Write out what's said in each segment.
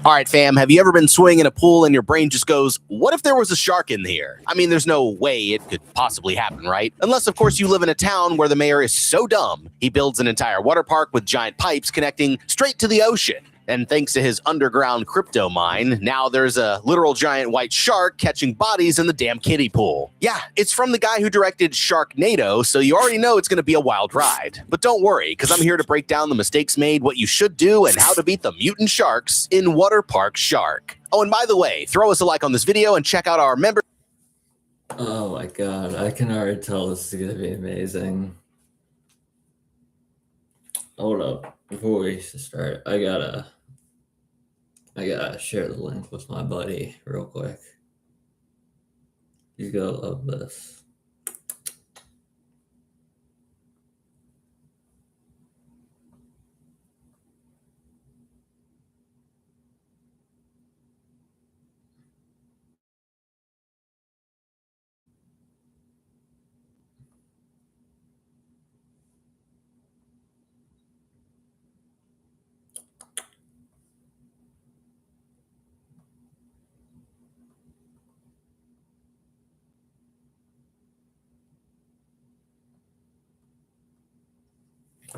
All right, fam, have you ever been swimming in a pool and your brain just goes, what if there was a shark in here? I mean, there's no way it could possibly happen, right? Unless, of course, you live in a town where the mayor is so dumb, he builds an entire water park with giant pipes connecting straight to the ocean. And thanks to his underground crypto mine, now there's a literal giant white shark catching bodies in the damn kiddie pool. Yeah, it's from the guy who directed Sharknado, so you already know it's going to be a wild ride. But don't worry, because I'm here to break down the mistakes made, what you should do, and how to beat the mutant sharks in Water Park Shark. Oh, and by the way, throw us a like on this video and check out our member. Oh my god, I can already tell this is going to be amazing. Hold up, before we start, I gotta share the link with my buddy real quick. He's gonna love this.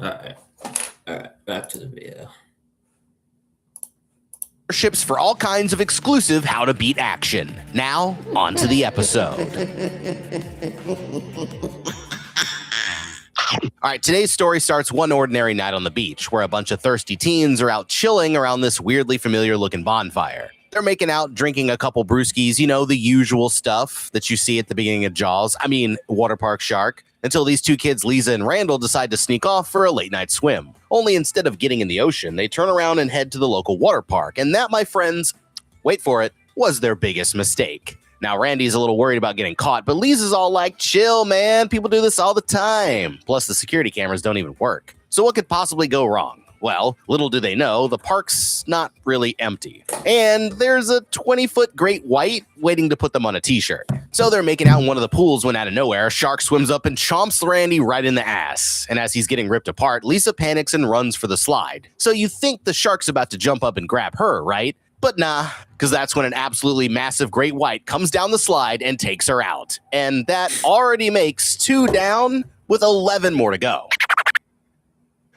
Alright, back to the video. Ships for all kinds of exclusive how to beat action. Now, on to the episode. All right, today's story starts one ordinary night on the beach, where a bunch of thirsty teens are out chilling around this weirdly familiar-looking bonfire. They're making out, drinking a couple brewskis, you know, the usual stuff that you see at the beginning of Jaws. I mean, Water Park Shark. Until these two kids, Lisa and Randall, decide to sneak off for a late-night swim. Only instead of getting in the ocean, they turn around and head to the local water park. And that, my friends, wait for it, was their biggest mistake. Now, Randy's a little worried about getting caught, but Lisa's all like, chill, man, people do this all the time. Plus, the security cameras don't even work. So what could possibly go wrong? Well, little do they know, the park's not really empty. And there's a 20-foot great white waiting to put them on a t-shirt. So they're making out in one of the pools when out of nowhere, a shark swims up and chomps Randy right in the ass. And as he's getting ripped apart, Lisa panics and runs for the slide. So you think the shark's about to jump up and grab her, right? But nah, because that's when an absolutely massive great white comes down the slide and takes her out. And that already makes 2 down with 11 more to go.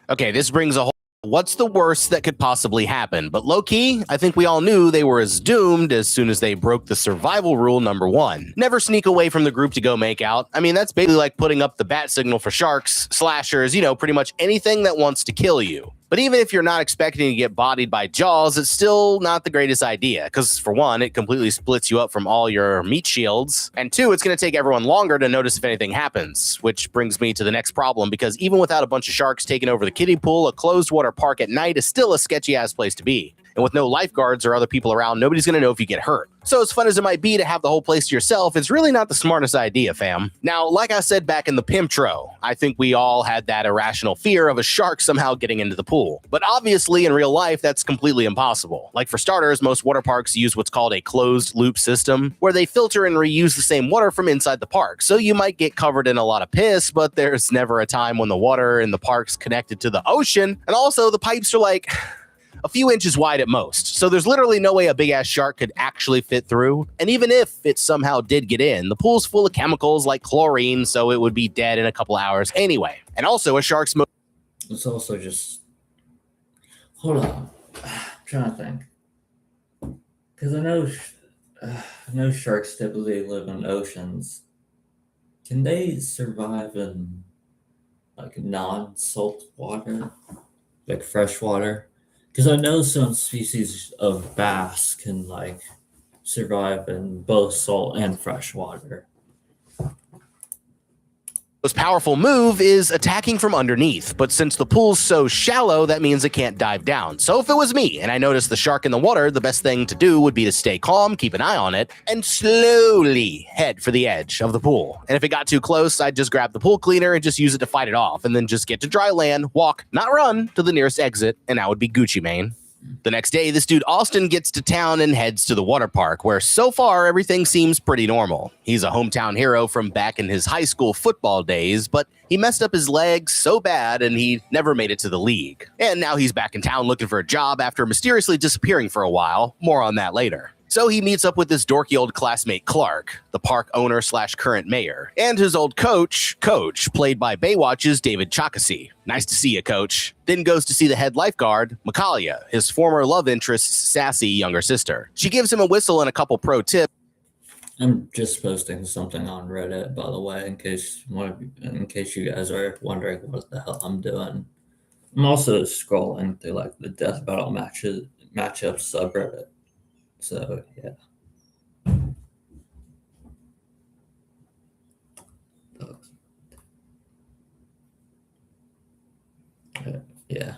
Okay, this brings a whole what's the worst that could possibly happen? But low-key, I think we all knew they were as doomed as soon as they broke the survival rule number 1. Never sneak away from the group to go make out. I mean, that's basically like putting up the bat signal for sharks, slashers, you know, pretty much anything that wants to kill you. But even if you're not expecting to get bodied by Jaws, it's still not the greatest idea. Because for one, it completely splits you up from all your meat shields. And 2, it's going to take everyone longer to notice if anything happens. Which brings me to the next problem, because even without a bunch of sharks taking over the kiddie pool, a closed water park at night is still a sketchy-ass place to be. And with no lifeguards or other people around, nobody's going to know if you get hurt. So as fun as it might be to have the whole place to yourself, it's really not the smartest idea, fam. Now, like I said back in the Pimptro, I think we all had that irrational fear of a shark somehow getting into the pool. But obviously, in real life, that's completely impossible. Like for starters, most water parks use what's called a closed-loop system, where they filter and reuse the same water from inside the park. So you might get covered in a lot of piss, but there's never a time when the water in the park's connected to the ocean. And also, the pipes are like a few inches wide at most. So there's literally no way a big-ass shark could actually fit through. And even if it somehow did get in, the pool's full of chemicals like chlorine, so it would be dead in a couple hours anyway. And also, a shark's It's also just... Hold on. I'm trying to think. Because I know sharks typically live in oceans. Can they survive in, like, non-salt water? Like fresh water? Because I know some species of bass can, like, survive in both salt and fresh water. most powerful move is attacking from underneath, but since the pool's so shallow, that means it can't dive down. So if it was me and I noticed the shark in the water, the best thing to do would be to stay calm, keep an eye on it, and slowly head for the edge of the pool. And if it got too close, I'd just grab the pool cleaner and just use it to fight it off, and then just get to dry land, walk, not run, to the nearest exit, and I would be Gucci Mane. The next day, this dude Austin gets to town and heads to the water park, where so far everything seems pretty normal. He's a hometown hero from back in his high school football days, but he messed up his legs so bad and he never made it to the league. And now he's back in town looking for a job after mysteriously disappearing for a while. More on that later. So he meets up with his dorky old classmate Clark, the park owner / current mayor, and his old coach, played by Baywatch's David Chakasi. Nice to see you, Coach. Then goes to see the head lifeguard, Makalia, his former love interest's sassy younger sister. She gives him a whistle and a couple pro tips. I'm just posting something on Reddit, by the way, in case you guys are wondering what the hell I'm doing. I'm also scrolling through like the death battle matchup subreddit. So yeah. Yeah.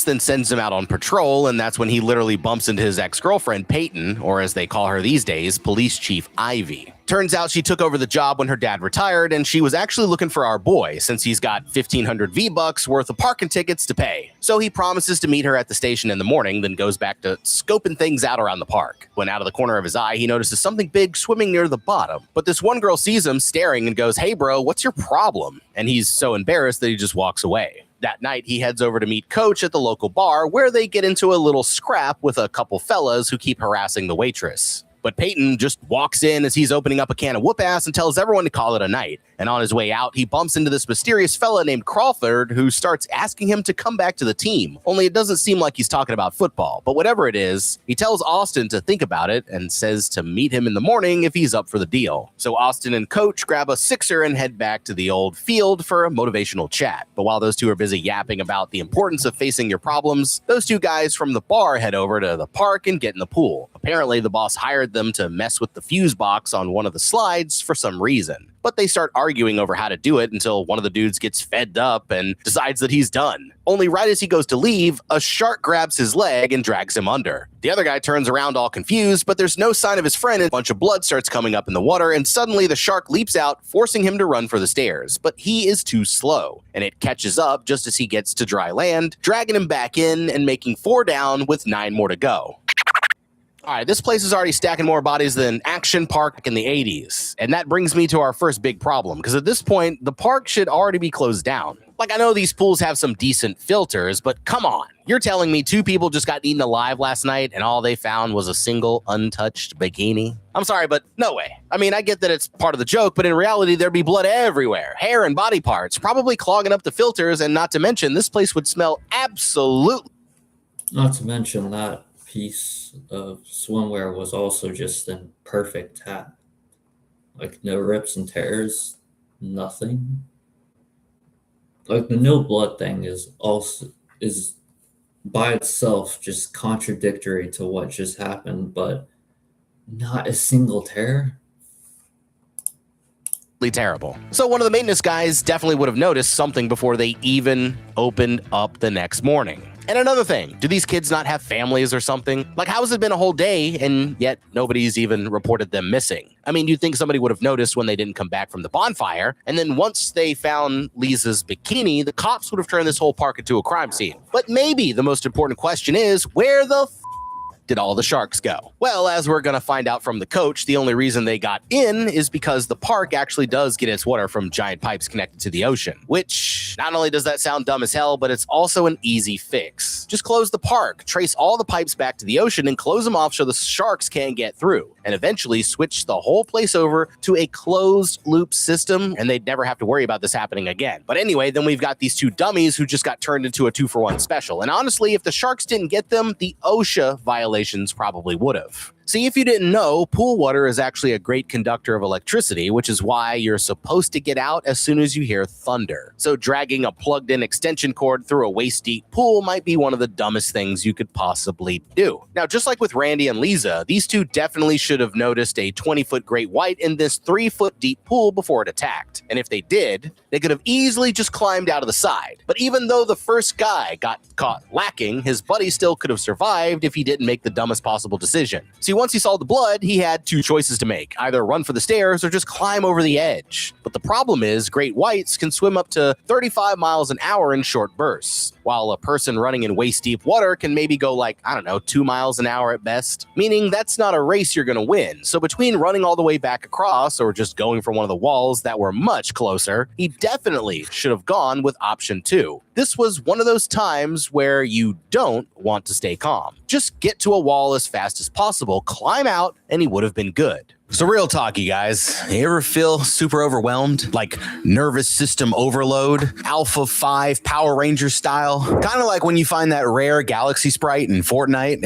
Then sends him out on patrol, and that's when he literally bumps into his ex-girlfriend, Peyton, or as they call her these days, Police Chief Ivy. Turns out she took over the job when her dad retired, and she was actually looking for our boy, since he's got 1,500 V-Bucks worth of parking tickets to pay. So he promises to meet her at the station in the morning, then goes back to scoping things out around the park. When out of the corner of his eye, he notices something big swimming near the bottom. But this one girl sees him staring and goes, "Hey bro, what's your problem?" And he's so embarrassed that he just walks away. That night, he heads over to meet Coach at the local bar, where they get into a little scrap with a couple fellas who keep harassing the waitress. But Peyton just walks in as he's opening up a can of whoop-ass and tells everyone to call it a night. And on his way out, he bumps into this mysterious fella named Crawford, who starts asking him to come back to the team. Only it doesn't seem like he's talking about football. But whatever it is, he tells Austin to think about it and says to meet him in the morning if he's up for the deal. So Austin and Coach grab a sixer and head back to the old field for a motivational chat. But while those two are busy yapping about the importance of facing your problems, those two guys from the bar head over to the park and get in the pool. Apparently, the boss hired them to mess with the fuse box on one of the slides for some reason. But they start arguing over how to do it until one of the dudes gets fed up and decides that he's done. Only right as he goes to leave, a shark grabs his leg and drags him under. The other guy turns around all confused, but there's no sign of his friend, and a bunch of blood starts coming up in the water, and suddenly the shark leaps out, forcing him to run for the stairs. But he is too slow, and it catches up just as he gets to dry land, dragging him back in and making 4 down with 9 more to go. All right, this place is already stacking more bodies than Action Park in the 80s. And that brings me to our first big problem, because at this point, the park should already be closed down. Like, I know these pools have some decent filters, but come on. You're telling me 2 people just got eaten alive last night and all they found was a single untouched bikini? I'm sorry, but no way. I mean, I get that it's part of the joke, but in reality, there'd be blood everywhere. Hair and body parts, probably clogging up the filters, and not to mention, this place would smell absolutely... Not to mention that piece of swimwear was also just in perfect tap. Like, no rips and tears, nothing. Like, the no blood thing is by itself just contradictory to what just happened, but not a single tear. Terrible. So one of the maintenance guys definitely would have noticed something before they even opened up the next morning. And another thing, do these kids not have families or something? Like, how has it been a whole day and yet nobody's even reported them missing? I mean, you'd think somebody would have noticed when they didn't come back from the bonfire, and then once they found Lisa's bikini, the cops would have turned this whole park into a crime scene. But maybe the most important question is, where the did all the sharks go? Well, as we're going to find out from the coach, the only reason they got in is because the park actually does get its water from giant pipes connected to the ocean, which not only does that sound dumb as hell, but it's also an easy fix. Just close the park, trace all the pipes back to the ocean, and close them off so the sharks can't get through, and eventually switch the whole place over to a closed loop system, and they'd never have to worry about this happening again. But anyway, then we've got these 2 dummies who just got turned into a 2-for-1 special. And honestly, if the sharks didn't get them, the OSHA violations probably would have. See, if you didn't know, pool water is actually a great conductor of electricity, which is why you're supposed to get out as soon as you hear thunder. So dragging a plugged-in extension cord through a waist-deep pool might be one of the dumbest things you could possibly do. Now, just like with Randy and Lisa, these 2 definitely should have noticed a 20-foot great white in this 3-foot deep pool before it attacked. And if they did, they could have easily just climbed out of the side. But even though the first guy got caught lacking, his buddy still could have survived if he didn't make the dumbest possible decision. See, once he saw the blood, he had 2 choices to make, either run for the stairs or just climb over the edge. But the problem is, great whites can swim up to 35 miles an hour in short bursts, while while a person running in waist-deep water can maybe go like, I don't know, 2 miles an hour at best, meaning that's not a race you're going to win. So between running all the way back across or just going for one of the walls that were much closer, he definitely should have gone with option 2. This was one of those times where you don't want to stay calm. Just get to a wall as fast as possible, climb out, and he would have been good. So real talk, you guys, you ever feel super overwhelmed? Like nervous system overload? Alpha 5 Power Ranger style? Kind of like when you find that rare galaxy sprite in Fortnite.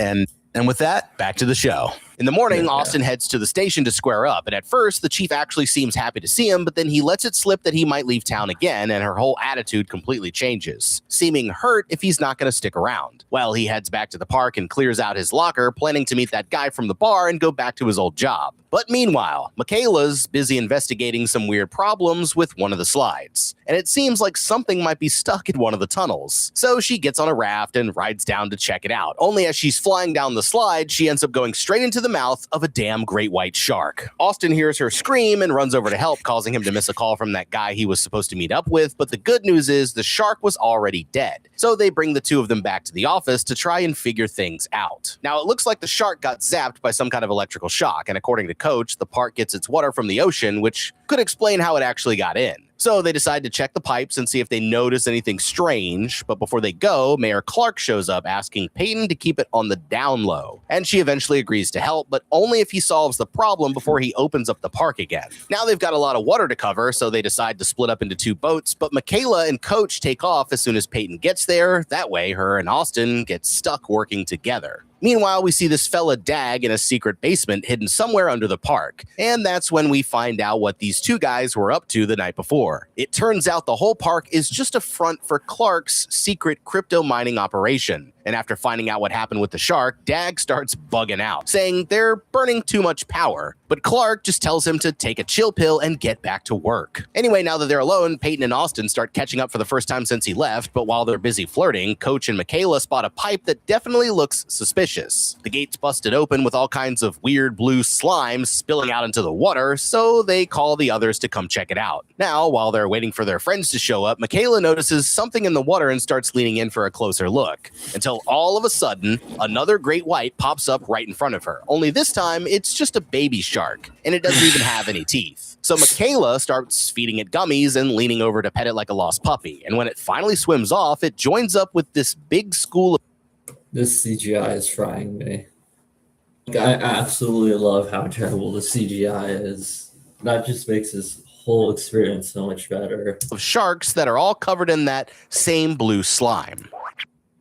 And with that, back to the show. In the morning, Austin heads to the station to square up, and at first, the chief actually seems happy to see him, but then he lets it slip that he might leave town again, and her whole attitude completely changes, seeming hurt if he's not going to stick around. Well, he heads back to the park and clears out his locker, planning to meet that guy from the bar and go back to his old job. But meanwhile, Michaela's busy investigating some weird problems with one of the slides, and it seems like something might be stuck in one of the tunnels. So she gets on a raft and rides down to check it out. Only as she's flying down the slide, she ends up going straight into the mouth of a damn great white shark. Austin hears her scream and runs over to help, causing him to miss a call from that guy he was supposed to meet up with, but the good news is the shark was already dead. So they bring the two of them back to the office to try and figure things out. Now, it looks like the shark got zapped by some kind of electrical shock, and according to Coach, the park gets its water from the ocean, which could explain how it actually got in. So they decide to check the pipes and see if they notice anything strange, but before they go, Mayor Clark shows up asking Peyton to keep it on the down low, and she eventually agrees to help, but only if he solves the problem before he opens up the park again. Now they've got a lot of water to cover, so they decide to split up into 2 boats, but Michaela and Coach take off as soon as Peyton gets there. That way, her and Austin get stuck working together. Meanwhile, we see this fella Dag in a secret basement hidden somewhere under the park, and that's when we find out what these 2 guys were up to the night before. It turns out the whole park is just a front for Clark's secret crypto mining operation. And after finding out what happened with the shark, Dag starts bugging out, saying they're burning too much power. But Clark just tells him to take a chill pill and get back to work. Anyway, now that they're alone, Peyton and Austin start catching up for the first time since he left, but while they're busy flirting, Coach and Michaela spot a pipe that definitely looks suspicious. The gate's busted open with all kinds of weird blue slime spilling out into the water, so they call the others to come check it out. Now, while they're waiting for their friends to show up, Michaela notices something in the water and starts leaning in for a closer look, until all of a sudden, another great white pops up right in front of her. Only this time, it's just a baby shark, and it doesn't even have any teeth. So Michaela starts feeding it gummies and leaning over to pet it like a lost puppy, and when it finally swims off, it joins up with this big school of... This CGI is frying me. I absolutely love how terrible the CGI is. That just makes this whole experience so much better. Of sharks that are all covered in that same blue slime.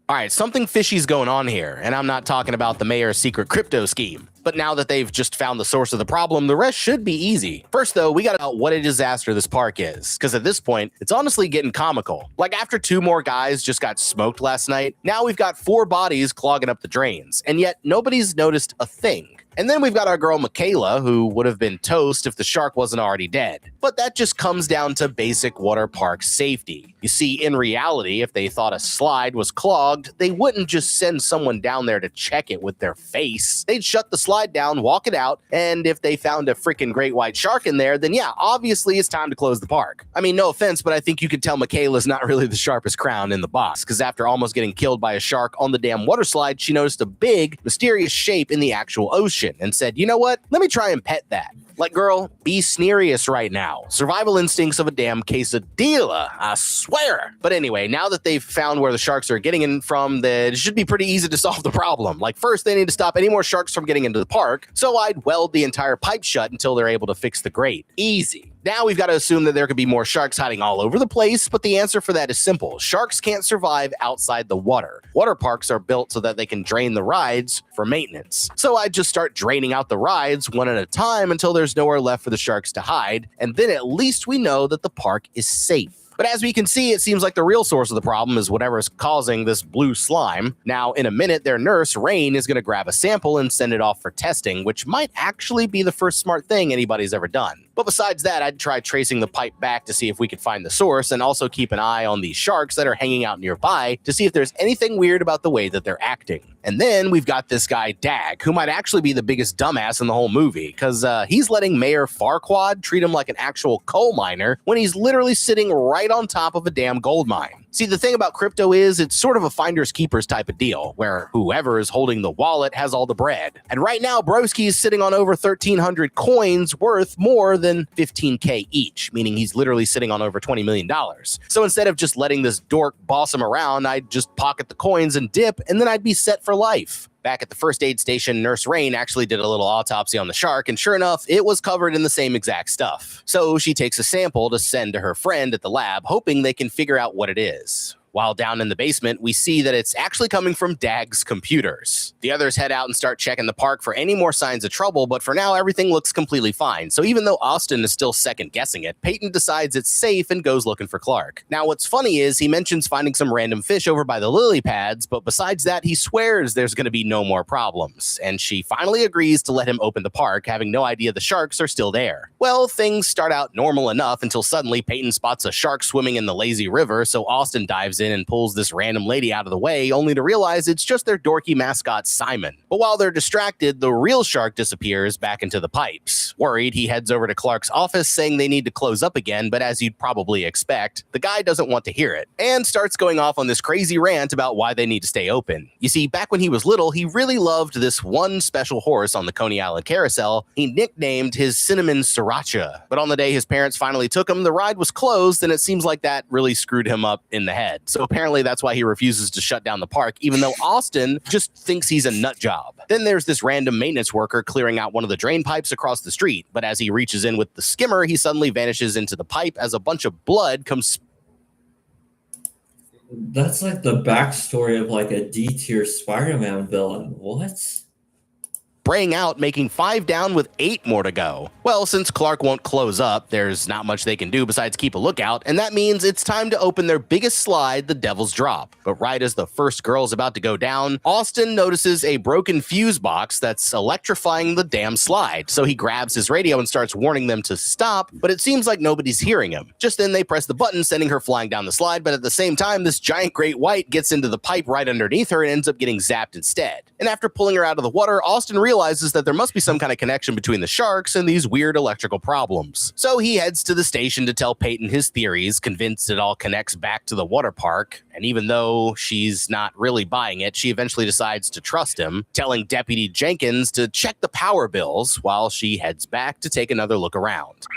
All right, something fishy's going on here, and I'm not talking about the mayor's secret crypto scheme. But now that they've just found the source of the problem, the rest should be easy. First, though, we got to know what a disaster this park is, because at this point, it's honestly getting comical. Like after 2 more guys just got smoked last night, now we've got 4 bodies clogging up the drains, and yet nobody's noticed a thing. And then we've got our girl Michaela, who would have been toast if the shark wasn't already dead. But that just comes down to basic water park safety. You see, in reality, if they thought a slide was clogged, they wouldn't just send someone down there to check it with their face. They'd shut the slide down, walk it out, and if they found a freaking great white shark in there, then yeah, obviously it's time to close the park. I mean, no offense, but I think you can tell Michaela's not really the sharpest crown in the box, because after almost getting killed by a shark on the damn water slide, she noticed a big, mysterious shape in the actual ocean and said, you know what? Let me try and pet that. Like, girl, be serious right now. Survival instincts of a damn quesadilla, I swear. But anyway, now that they've found where the sharks are getting in from, it should be pretty easy to solve the problem. Like, first, they need to stop any more sharks from getting into the park, so I'd weld the entire pipe shut until they're able to fix the grate. Easy. Now we've got to assume that there could be more sharks hiding all over the place, but the answer for that is simple. Sharks can't survive outside the water. Water parks are built so that they can drain the rides for maintenance. So I'd just start draining out the rides one at a time until there's nowhere left for the sharks to hide, and then at least we know that the park is safe. But as we can see, it seems like the real source of the problem is whatever is causing this blue slime. Now, in a minute, their nurse, Rain, is going to grab a sample and send it off for testing, which might actually be the first smart thing anybody's ever done. But besides that, I'd try tracing the pipe back to see if we could find the source, and also keep an eye on these sharks that are hanging out nearby to see if there's anything weird about the way that they're acting. And then we've got this guy, Dag, who might actually be the biggest dumbass in the whole movie, because he's letting Mayor Farquaad treat him like an actual coal miner when he's literally sitting right on top of a damn gold mine. See, the thing about crypto is it's sort of a finders keepers type of deal, where whoever is holding the wallet has all the bread. And right now, Broski is sitting on over 1,300 coins worth more than 15K each, meaning he's literally sitting on over $20 million. So instead of just letting this dork boss him around, I'd just pocket the coins and dip, and then I'd be set for life. Back at the first aid station, Nurse Rain actually did a little autopsy on the shark, and sure enough, it was covered in the same exact stuff. So she takes a sample to send to her friend at the lab, hoping they can figure out what it is. While down in the basement, we see that it's actually coming from Dag's computers. The others head out and start checking the park for any more signs of trouble, but for now, everything looks completely fine. So even though Austin is still second-guessing it, Peyton decides it's safe and goes looking for Clark. Now, what's funny is he mentions finding some random fish over by the lily pads, but besides that, he swears there's going to be no more problems. And she finally agrees to let him open the park, having no idea the sharks are still there. Well, things start out normal enough until suddenly Peyton spots a shark swimming in the lazy river, so Austin dives in and pulls this random lady out of the way, only to realize it's just their dorky mascot Simon. But while they're distracted, the real shark disappears back into the pipes. Worried, he heads over to Clark's office saying they need to close up again, but as you'd probably expect, the guy doesn't want to hear it, and starts going off on this crazy rant about why they need to stay open. You see, back when he was little, he really loved this one special horse on the Coney Island Carousel he nicknamed his Cinnamon Sriracha. But on the day his parents finally took him, the ride was closed, and it seems like that really screwed him up in the head. So apparently that's why he refuses to shut down the park, even though Austin just thinks he's a nut job. Then there's this random maintenance worker clearing out one of the drain pipes across the street, but as he reaches in with the skimmer, he suddenly vanishes into the pipe as a bunch of blood comes. That's like the backstory of like a D-tier Spider-Man villain. What? Spraying out, making 5 down with 8 more to go. Well, since Clark won't close up, there's not much they can do besides keep a lookout, and that means it's time to open their biggest slide, the Devil's Drop. But right as the first girl's about to go down, Austin notices a broken fuse box that's electrifying the damn slide, so he grabs his radio and starts warning them to stop, but it seems like nobody's hearing him. Just then they press the button, sending her flying down the slide, but at the same time, this giant great white gets into the pipe right underneath her and ends up getting zapped instead. And after pulling her out of the water, Austin realizes that there must be some kind of connection between the sharks and these weird electrical problems. So he heads to the station to tell Peyton his theories, convinced it all connects back to the water park. And even though she's not really buying it, she eventually decides to trust him, telling Deputy Jenkins to check the power bills while she heads back to take another look around.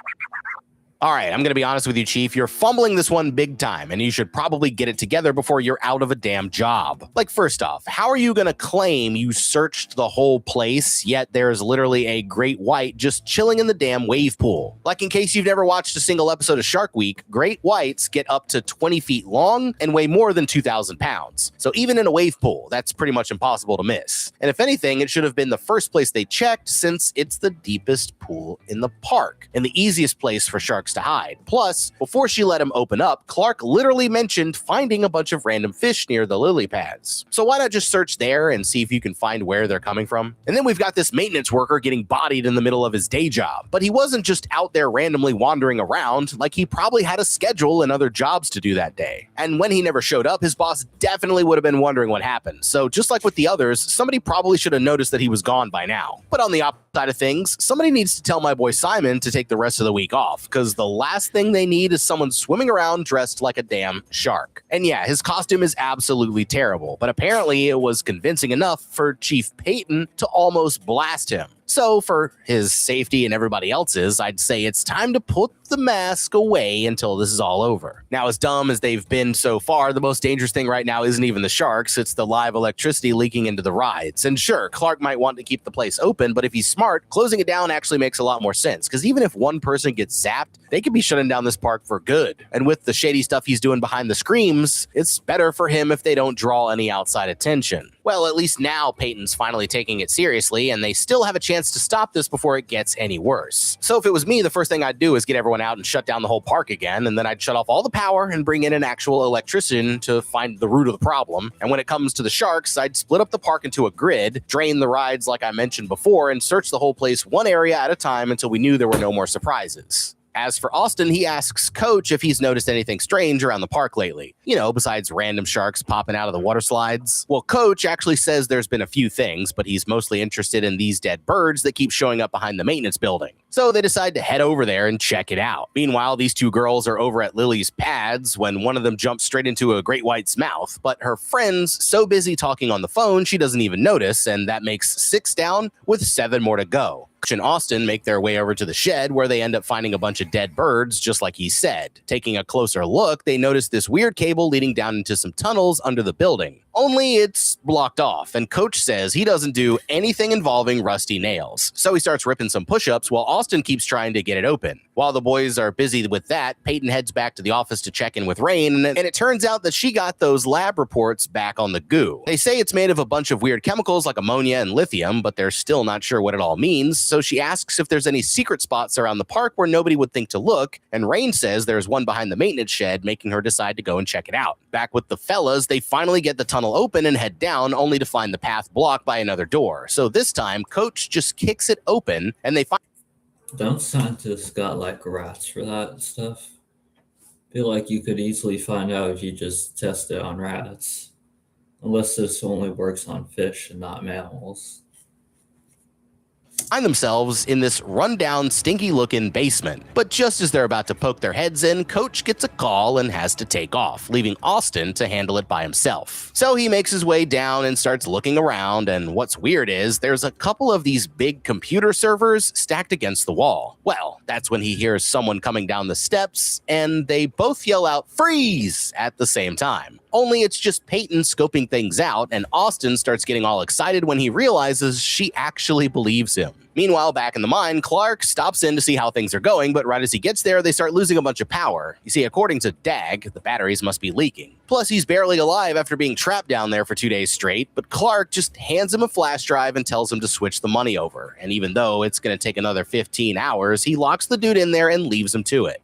All right, I'm going to be honest with you, Chief. You're fumbling this one big time, and you should probably get it together before you're out of a damn job. Like, first off, how are you going to claim you searched the whole place, yet there's literally a great white just chilling in the damn wave pool? Like, in case you've never watched a single episode of Shark Week, great whites get up to 20 feet long and weigh more than 2,000 pounds. So even in a wave pool, that's pretty much impossible to miss. And if anything, it should have been the first place they checked, since it's the deepest pool in the park and the easiest place for sharks to hide. Plus, before she let him open up, Clark literally mentioned finding a bunch of random fish near the lily pads. So why not just search there and see if you can find where they're coming from? And then we've got this maintenance worker getting bodied in the middle of his day job. But he wasn't just out there randomly wandering around, like he probably had a schedule and other jobs to do that day. And when he never showed up, his boss definitely would have been wondering what happened. So just like with the others, somebody probably should have noticed that he was gone by now. But on the opposite side of things, somebody needs to tell my boy Simon to take the rest of the week off, because the last thing they need is someone swimming around dressed like a damn shark. And yeah, his costume is absolutely terrible, but apparently it was convincing enough for Chief Peyton to almost blast him. So for his safety and everybody else's, I'd say it's time to put the mask away until this is all over. Now, as dumb as they've been so far, the most dangerous thing right now isn't even the sharks, it's the live electricity leaking into the rides. And sure, Clark might want to keep the place open, but if he's smart, closing it down actually makes a lot more sense, because even if one person gets zapped, they could be shutting down this park for good. And with the shady stuff he's doing behind the screens, it's better for him if they don't draw any outside attention. Well, at least now Peyton's finally taking it seriously, and they still have a chance to stop this before it gets any worse. So if it was me, the first thing I'd do is get everyone out and shut down the whole park again, and then I'd shut off all the power and bring in an actual electrician to find the root of the problem. And when it comes to the sharks, I'd split up the park into a grid, drain the rides like I mentioned before, and search the whole place one area at a time until we knew there were no more surprises. As for Austin, he asks Coach if he's noticed anything strange around the park lately, besides random sharks popping out of the water slides. Well, Coach actually says there's been a few things, but he's mostly interested in these dead birds that keep showing up behind the maintenance building. So they decide to head over there and check it out. Meanwhile, these two girls are over at Lily's pads when one of them jumps straight into a great white's mouth, but her friend's so busy talking on the phone she doesn't even notice, and that makes 6 down with 7 more to go. Coach and Austin make their way over to the shed where they end up finding a bunch of dead birds, just like he said. Taking a closer look, they notice this weird cable leading down into some tunnels under the building. Only it's blocked off, and Coach says he doesn't do anything involving rusty nails. So he starts ripping some push-ups while Austin keeps trying to get it open. While the boys are busy with that, Peyton heads back to the office to check in with Rain, and it turns out that she got those lab reports back on the goo. They say it's made of a bunch of weird chemicals like ammonia and lithium, but they're still not sure what it all means, so she asks if there's any secret spots around the park where nobody would think to look, and Rain says there's one behind the maintenance shed, making her decide to go and check it out. Back with the fellas, they finally get the tunnel open and head down, only to find the path blocked by another door. So this time, Coach just kicks it open, and they find... Don't scientists got like rats for that stuff? Feel like you could easily find out if you just test it on rats. Unless this only works on fish and not mammals. Find themselves in this rundown, stinky-looking basement. But just as they're about to poke their heads in, Coach gets a call and has to take off, leaving Austin to handle it by himself. So he makes his way down and starts looking around, and what's weird is there's a couple of these big computer servers stacked against the wall. Well, that's when he hears someone coming down the steps, and they both yell out, "Freeze!" at the same time. Only it's just Peyton scoping things out, and Austin starts getting all excited when he realizes she actually believes him. Meanwhile, back in the mine, Clark stops in to see how things are going, but right as he gets there, they start losing a bunch of power. You see, according to Dag, the batteries must be leaking. Plus, he's barely alive after being trapped down there for 2 days straight, but Clark just hands him a flash drive and tells him to switch the money over. And even though it's going to take another 15 hours, he locks the dude in there and leaves him to it.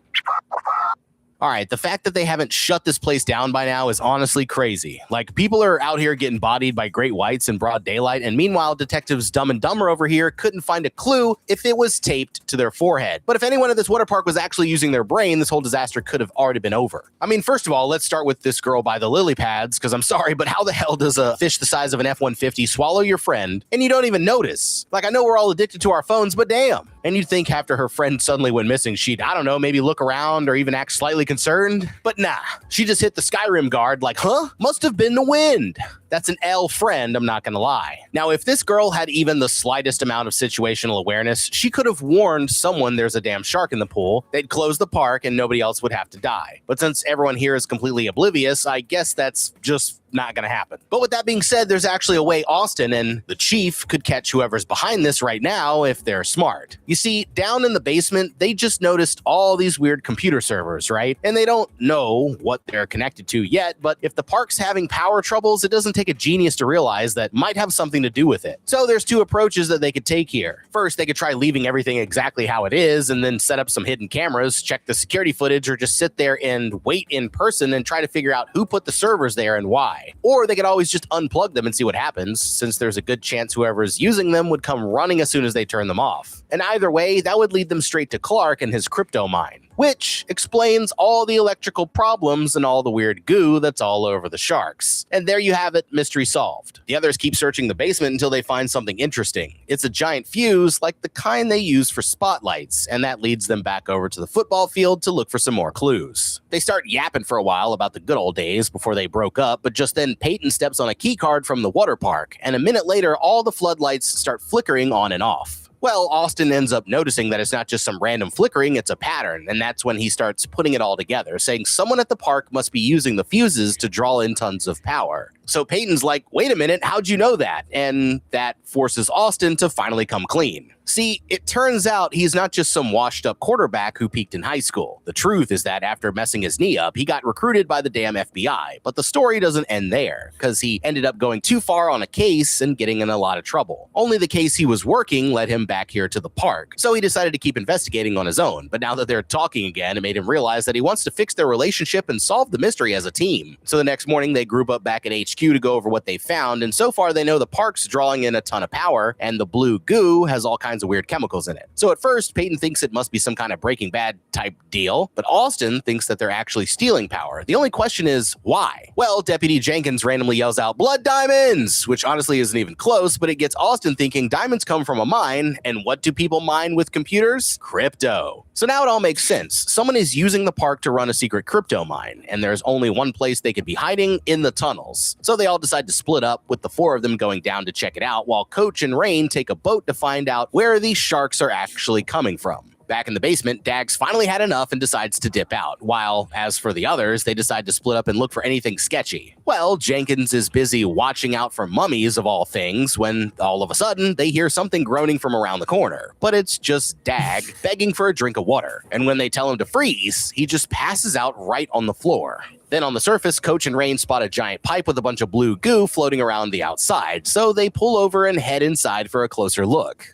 All right, the fact that they haven't shut this place down by now is honestly crazy. Like, people are out here getting bodied by great whites in broad daylight, and meanwhile, detectives Dumb and Dumber over here couldn't find a clue if it was taped to their forehead. But if anyone at this water park was actually using their brain, this whole disaster could have already been over. I mean, first of all, let's start with this girl by the lily pads, because I'm sorry, but how the hell does a fish the size of an F-150 swallow your friend, and you don't even notice? Like, I know we're all addicted to our phones, but damn. And you'd think after her friend suddenly went missing, she'd, I don't know, maybe look around or even act slightly concerned. But nah, she just hit the Skyrim guard like, huh? Must have been the wind. That's an L friend, I'm not gonna lie. Now, if this girl had even the slightest amount of situational awareness, she could have warned someone there's a damn shark in the pool, they'd close the park, and nobody else would have to die. But since everyone here is completely oblivious, I guess that's just not gonna happen. But with that being said, there's actually a way Austin and the chief could catch whoever's behind this right now if they're smart. You see, down in the basement, they just noticed all these weird computer servers, right? And they don't know what they're connected to yet, but if the park's having power troubles, it doesn't take a genius to realize that might have something to do with it. So there's 2 approaches that they could take here. First, they could try leaving everything exactly how it is and then set up some hidden cameras, check the security footage, or just sit there and wait in person and try to figure out who put the servers there and why. Or they could always just unplug them and see what happens, since there's a good chance whoever's using them would come running as soon as they turn them off. And either way, that would lead them straight to Clark and his crypto mine, which explains all the electrical problems and all the weird goo that's all over the sharks. And there you have it, mystery solved. The others keep searching the basement until they find something interesting. It's a giant fuse, like the kind they use for spotlights, and that leads them back over to the football field to look for some more clues. They start yapping for a while about the good old days before they broke up, but just then Peyton steps on a key card from the water park, and a minute later all the floodlights start flickering on and off. Well, Austin ends up noticing that it's not just some random flickering, it's a pattern, and that's when he starts putting it all together, saying someone at the park must be using the fuses to draw in tons of power. So Peyton's like, wait a minute, how'd you know that? And that forces Austin to finally come clean. See, it turns out he's not just some washed-up quarterback who peaked in high school. The truth is that after messing his knee up, he got recruited by the damn FBI. But the story doesn't end there, because he ended up going too far on a case and getting in a lot of trouble. Only the case he was working led him back here to the park, so he decided to keep investigating on his own. But now that they're talking again, it made him realize that he wants to fix their relationship and solve the mystery as a team. So the next morning, they group up back at HQ to go over what they found, and so far they know the park's drawing in a ton of power, and the blue goo has all kinds of weird chemicals in it. So at first, Peyton thinks it must be some kind of Breaking Bad type deal. But Austin thinks that they're actually stealing power. The only question is, why? Well, Deputy Jenkins randomly yells out, "Blood diamonds!" which honestly isn't even close, but it gets Austin thinking diamonds come from a mine, and what do people mine with computers? Crypto. So now it all makes sense. Someone is using the park to run a secret crypto mine, and there's only one place they could be hiding: in the tunnels. So they all decide to split up, with the 4 of them going down to check it out, while Coach and Rain take a boat to find out where these sharks are actually coming from. Back in the basement, Dags finally had enough and decides to dip out, while, as for the others, they decide to split up and look for anything sketchy. Well, Jenkins is busy watching out for mummies of all things when, all of a sudden, they hear something groaning from around the corner. But it's just Dag begging for a drink of water, and when they tell him to freeze, he just passes out right on the floor. Then on the surface, Coach and Rain spot a giant pipe with a bunch of blue goo floating around the outside, so they pull over and head inside for a closer look.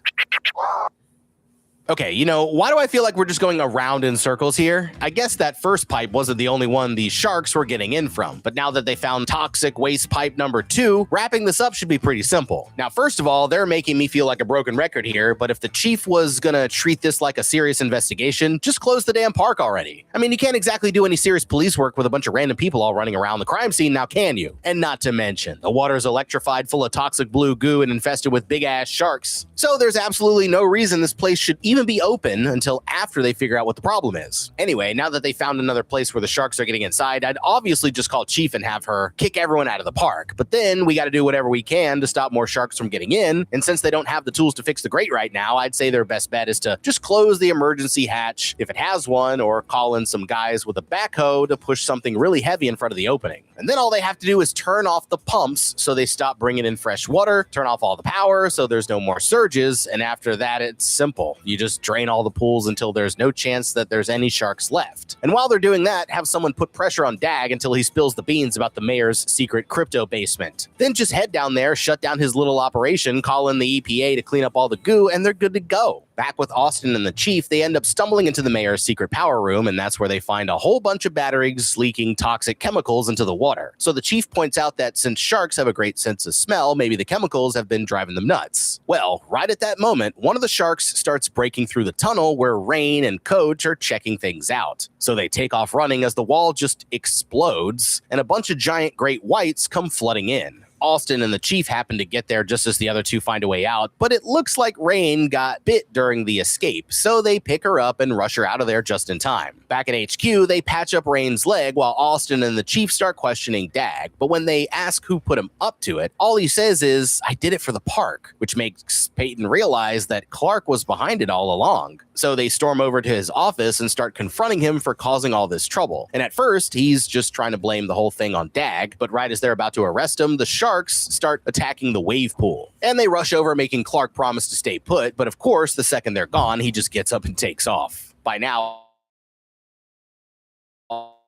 Okay, why do I feel like we're just going around in circles here? I guess that first pipe wasn't the only one these sharks were getting in from, but now that they found toxic waste pipe number 2, wrapping this up should be pretty simple. Now, first of all, they're making me feel like a broken record here, but if the chief was gonna treat this like a serious investigation, just close the damn park already. I mean, you can't exactly do any serious police work with a bunch of random people all running around the crime scene, now can you? And not to mention, the water's electrified, full of toxic blue goo, and infested with big-ass sharks. So there's absolutely no reason this place should even be open until after they figure out what the problem is. Anyway, now that they found another place where the sharks are getting inside, I'd obviously just call Chief and have her kick everyone out of the park. But then we got to do whatever we can to stop more sharks from getting in, and since they don't have the tools to fix the grate right now, I'd say their best bet is to just close the emergency hatch if it has one, or call in some guys with a backhoe to push something really heavy in front of the opening. And then all they have to do is turn off the pumps so they stop bringing in fresh water, turn off all the power so there's no more surges, and after that it's simple. You just drain all the pools until there's no chance that there's any sharks left. And while they're doing that, have someone put pressure on Dag until he spills the beans about the mayor's secret crypto basement. Then just head down there, shut down his little operation, call in the EPA to clean up all the goo, and they're good to go. Back with Austin and the chief, they end up stumbling into the mayor's secret power room, and that's where they find a whole bunch of batteries leaking toxic chemicals into the water. So the chief points out that since sharks have a great sense of smell, maybe the chemicals have been driving them nuts. Well, right at that moment, one of the sharks starts breaking through the tunnel where Rain and Coach are checking things out. So they take off running as the wall just explodes, and a bunch of giant great whites come flooding in. Austin and the chief happen to get there just as the other two find a way out, but it looks like Rain got bit during the escape, so they pick her up and rush her out of there just in time. Back at HQ, they patch up Rain's leg while Austin and the chief start questioning Dag, but when they ask who put him up to it, all he says is, "I did it for the park," which makes Peyton realize that Clark was behind it all along. So they storm over to his office and start confronting him for causing all this trouble. And at first, he's just trying to blame the whole thing on Dag, but right as they're about to arrest him, the sharks start attacking the wave pool. And they rush over, making Clark promise to stay put, but of course, the second they're gone, he just gets up and takes off. By now,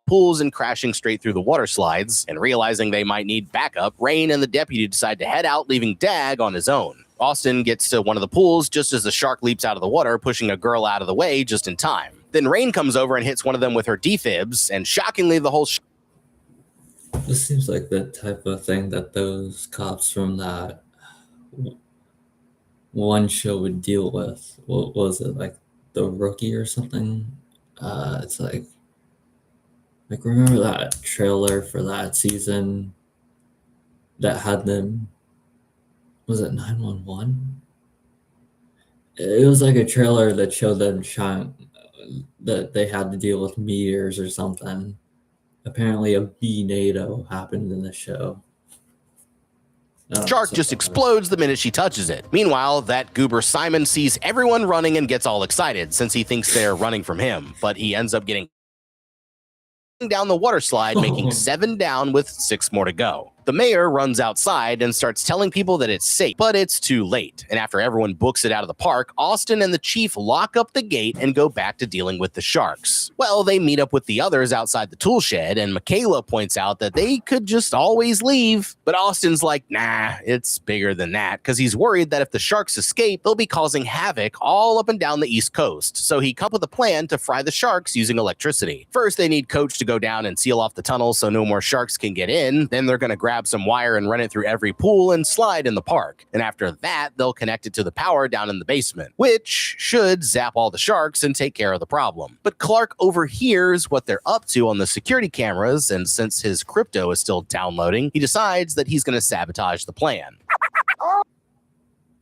pulls and crashing straight through the water slides, and realizing they might need backup, Rain and the deputy decide to head out, leaving Dag on his own. Austin gets to one of the pools just as the shark leaps out of the water, pushing a girl out of the way just in time. Then Rain comes over and hits one of them with her defibs, and shockingly, the whole This seems like the type of thing that those cops from that one show would deal with. What was it, like The Rookie or something? It's like remember that trailer for that season that had them? Was it 911? It was like a trailer that showed them that they had to deal with meteors or something. Apparently a B-NATO happened in the show. shark just explodes the minute she touches it. Meanwhile, that goober Simon sees everyone running and gets all excited since he thinks they're running from him, but he ends up getting down the water slide, making 7 down with 6 more to go. The mayor runs outside and starts telling people that it's safe, but it's too late. And after everyone books it out of the park, Austin and the chief lock up the gate and go back to dealing with the sharks. Well, they meet up with the others outside the tool shed, and Michaela points out that they could just always leave. But Austin's like, nah, it's bigger than that, because he's worried that if the sharks escape, they'll be causing havoc all up and down the East Coast. So he comes up with a plan to fry the sharks using electricity. First, they need Coach to go down and seal off the tunnel so no more sharks can get in. Then they're going to grab grab some wire and run it through every pool and slide in the park. And after that, they'll connect it to the power down in the basement, which should zap all the sharks and take care of the problem. But Clark overhears what they're up to on the security cameras, and since his crypto is still downloading, he decides that he's going to sabotage the plan.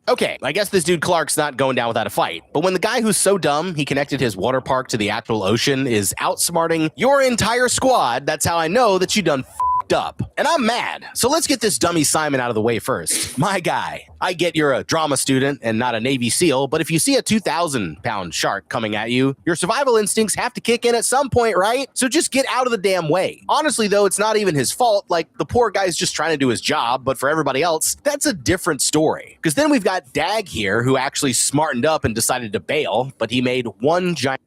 Okay, I guess this dude Clark's not going down without a fight, but when the guy who's so dumb he connected his water park to the actual ocean is outsmarting your entire squad, that's how I know that you done f***ed up. And I'm mad. So let's get this dummy Simon out of the way first. My guy, I get you're a drama student and not a Navy SEAL, but if you see a 2,000-pound shark coming at you, your survival instincts have to kick in at some point, right? So just get out of the damn way. Honestly, though, it's not even his fault. Like, the poor guy's just trying to do his job, but for everybody else, that's a different story. Because then we've got Dag here, who actually smartened up and decided to bail, but he made one giant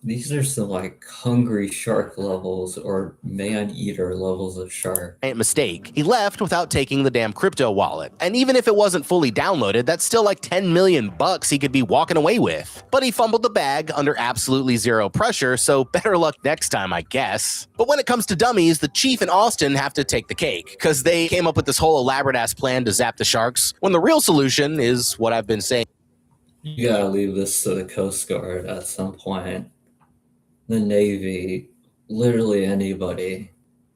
These are some like hungry shark levels or man-eater levels of shark. mistake. He left without taking the damn crypto wallet. And even if it wasn't fully downloaded, that's still like 10 million bucks he could be walking away with. But he fumbled the bag under absolutely zero pressure, so better luck next time, I guess. But when it comes to dummies, the Chief and Austin have to take the cake, because they came up with this whole elaborate-ass plan to zap the sharks, when the real solution is what I've been saying. You gotta leave this to the Coast Guard at some point. The Navy, literally anybody,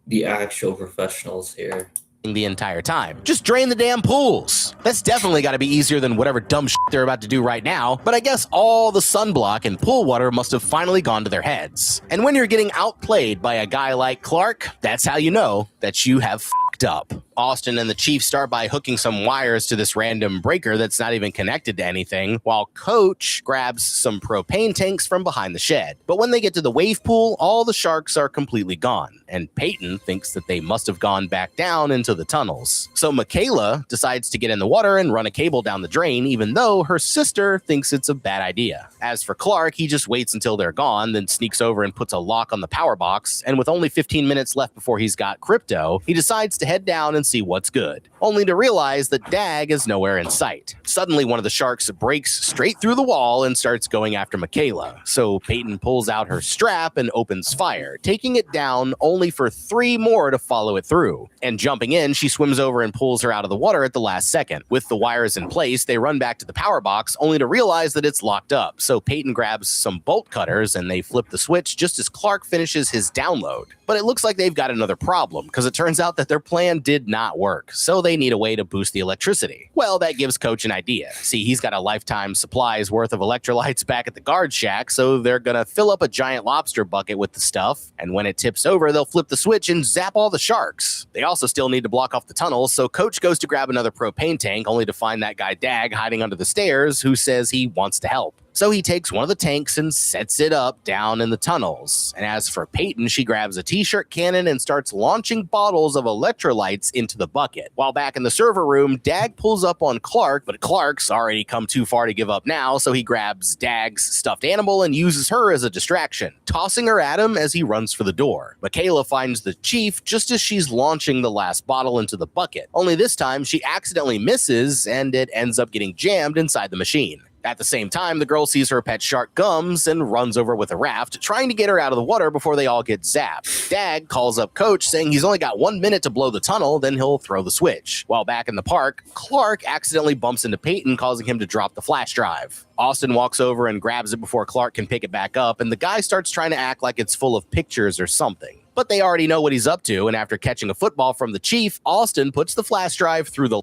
the actual professionals here. The entire time. Just drain the damn pools. That's definitely got to be easier than whatever dumb shit they're about to do right now, but I guess all the sunblock and pool water must have finally gone to their heads. And when you're getting outplayed by a guy like Clark, that's how you know that you have f***ed up. Austin and the Chief start by hooking some wires to this random breaker that's not even connected to anything, while Coach grabs some propane tanks from behind the shed. But when they get to the wave pool, all the sharks are completely gone, and Peyton thinks that they must have gone back down into the tunnels. So Michaela decides to get in the water and run a cable down the drain, even though her sister thinks it's a bad idea. As for Clark, he just waits until they're gone, then sneaks over and puts a lock on the power box, and with only 15 minutes left before he's got crypto, he decides to head down and see what's good, only to realize that Dag is nowhere in sight. Suddenly, one of the sharks breaks straight through the wall and starts going after Michaela, so Peyton pulls out her strap and opens fire, taking it down only for 3 more to follow it through. And jumping in, she swims over and pulls her out of the water at the last second. With the wires in place, they run back to the power box, only to realize that it's locked up, so Peyton grabs some bolt cutters and they flip the switch just as Clark finishes his download. But it looks like they've got another problem, because it turns out that their plan did not work, so they need a way to boost the electricity. Well, that gives Coach an idea. See, he's got a lifetime supply's worth of electrolytes back at the guard shack, so they're gonna fill up a giant lobster bucket with the stuff, and when it tips over, they'll flip the switch and zap all the sharks. They also still need to block off the tunnels, so Coach goes to grab another propane tank, only to find that guy Dag hiding under the stairs, who says he wants to help. So he takes one of the tanks and sets it up down in the tunnels. And as for Peyton, she grabs a t-shirt cannon and starts launching bottles of electrolytes into the bucket. While back in the server room, Dag pulls up on Clark, but Clark's already come too far to give up now, so he grabs Dag's stuffed animal and uses her as a distraction, tossing her at him as he runs for the door. Michaela finds the Chief just as she's launching the last bottle into the bucket, only this time she accidentally misses and it ends up getting jammed inside the machine. At the same time, the girl sees her pet shark Gums and runs over with a raft, trying to get her out of the water before they all get zapped. Dag calls up Coach, saying he's only got 1 minute to blow the tunnel, then he'll throw the switch. While back in the park, Clark accidentally bumps into Peyton, causing him to drop the flash drive. Austin walks over and grabs it before Clark can pick it back up, and the guy starts trying to act like it's full of pictures or something. But they already know what he's up to, and after catching a football from the Chief, Austin puts the flash drive through the...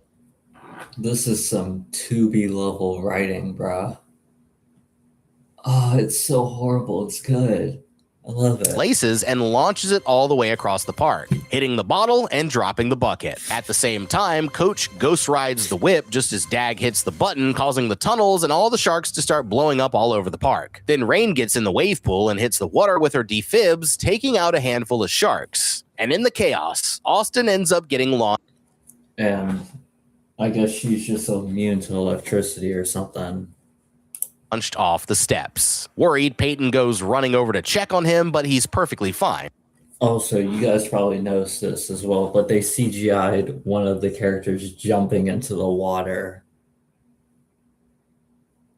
This is some Tubi level writing, bruh. Oh, it's so horrible. It's good. I love it. Places and launches it all the way across the park, hitting the bottle and dropping the bucket. At the same time, Coach ghost rides the whip just as Dag hits the button, causing the tunnels and all the sharks to start blowing up all over the park. Then Rain gets in the wave pool and hits the water with her defibs, taking out a handful of sharks. And in the chaos, Austin ends up getting launched. And I guess she's just immune to electricity or something. Off the steps. Worried, Peyton goes running over to check on him, but he's perfectly fine. Also, you guys probably noticed this as well, but they CGI'd one of the characters jumping into the water.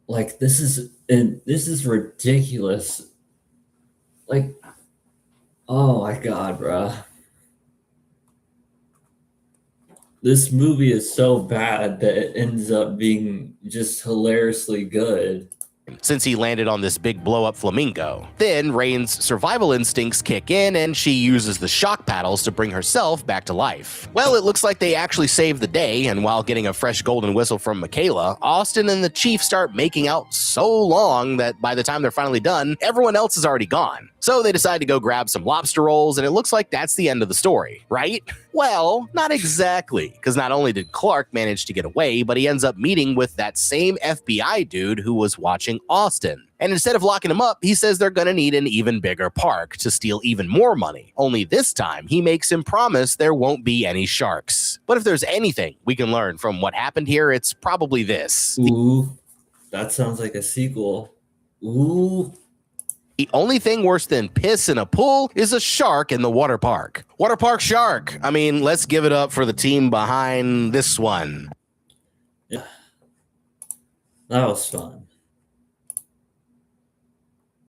Like, this is ridiculous. Like, oh my god, bruh. this movie is so bad that it ends up being just hilariously good. Since he landed on this big blow-up flamingo. Then Rain's survival instincts kick in and she uses the shock paddles to bring herself back to life. Well, it looks like they actually saved the day, and while getting a fresh golden whistle from Michaela, Austin and the Chief start making out so long that by the time they're finally done, everyone else is already gone. So they decide to go grab some lobster rolls, and it looks like that's the end of the story, right? Well, not exactly, because not only did Clark manage to get away, but he ends up meeting with that same FBI dude who was watching Austin. And instead of locking him up, he says they're gonna need an even bigger park to steal even more money. Only this time, he makes him promise there won't be any sharks. But if there's anything we can learn from what happened here, it's probably this. Ooh, that sounds like a sequel. Ooh. The only thing worse than piss in a pool is a shark in the water park. Water park shark. I mean, let's give it up for the team behind this one. Yeah. That was fun.